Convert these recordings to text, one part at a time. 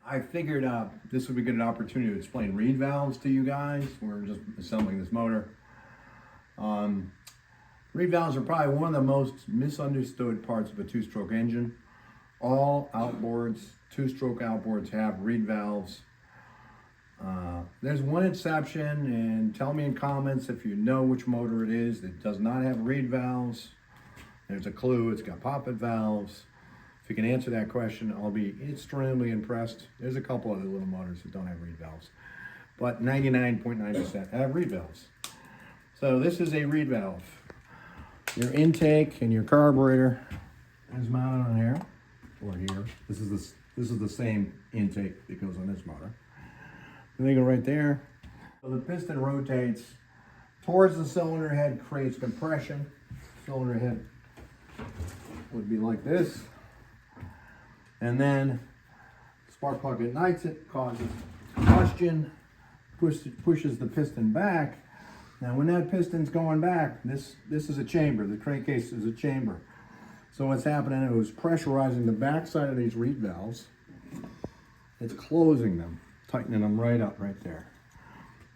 I figured this would be a good opportunity to explain reed valves to you guys. We're just assembling this motor. Reed valves are probably one of the most misunderstood parts of a two-stroke engine. All outboards, two-stroke outboards have reed valves. There's one exception, and tell me in comments if you know which motor it is that does not have reed valves. There's a clue, it's got poppet valves. If you can answer that question, I'll be extremely impressed. There's a couple other little motors that don't have reed valves, but 99.9% have reed valves. So this is a reed valve. Your intake and your carburetor is mounted on here, or here. This is the same intake that goes on this motor. And they go right there. So the piston rotates towards the cylinder head, creates compression. Cylinder head would be like this. And then spark plug ignites it, causes combustion, pushes the piston back. Now when that piston's going back, this is a chamber. The crankcase is a chamber. So what's happening, it was pressurizing the backside of these reed valves. It's closing them, tightening them right up right there.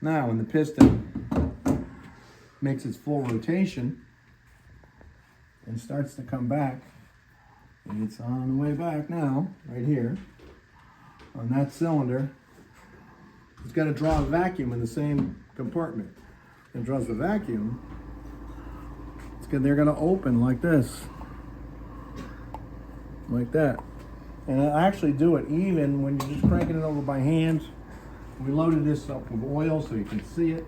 Now when the piston makes its full rotation and starts to come back, and it's on the way back now, right here, on that cylinder, it's got to draw a vacuum in the same compartment. It draws the vacuum, they're going to open like this, like that. And I actually do it even when you're just cranking it over by hand. We loaded this up with oil so you can see it.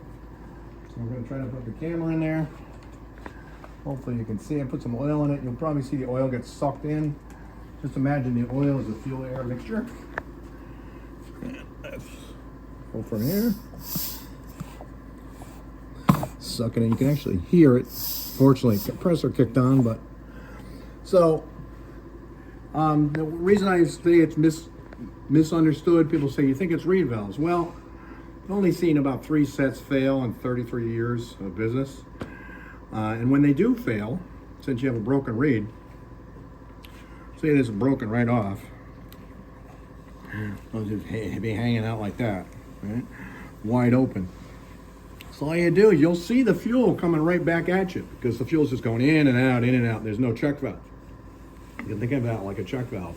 So we're going to try to put the camera in there. Hopefully you can see it. Put some oil in it. You'll probably see the oil get sucked in. Just imagine the oil is a fuel-air mixture. And let's go from here. Suck it in. You can actually hear it. Fortunately, compressor kicked on, but so the reason I say it's misunderstood, people say you think it's reed valves. Well, I've only seen about 3 sets fail in 33 years of business. And when they do fail, since you have a broken reed, say it isn't broken right off, it'll just be hanging out like that, right? Wide open. So all you do is you'll see the fuel coming right back at you because the fuel's just going in and out, in and out. There's no check valve. You can think of that like a check valve.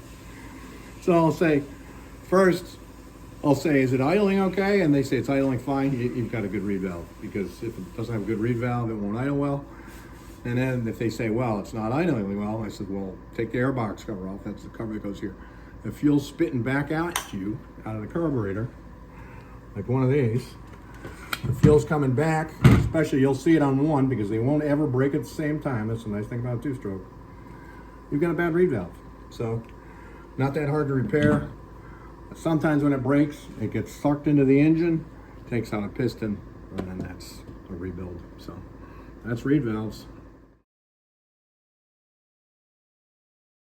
So I'll say, first, is it idling okay? And they say it's idling fine. You've got a good reed valve, because if it doesn't have a good reed valve, it won't idle well. And then if they say, well, it's not idling well, I said, well, take the airbox cover off. That's the cover that goes here. The fuel's spitting back out at you out of the carburetor, like one of these. The fuel's coming back, especially you'll see it on one because they won't ever break at the same time. That's the nice thing about a two-stroke. You've got a bad reed valve. So not that hard to repair. Sometimes when it breaks, it gets sucked into the engine, takes out a piston, and then that's a rebuild. So that's reed valves.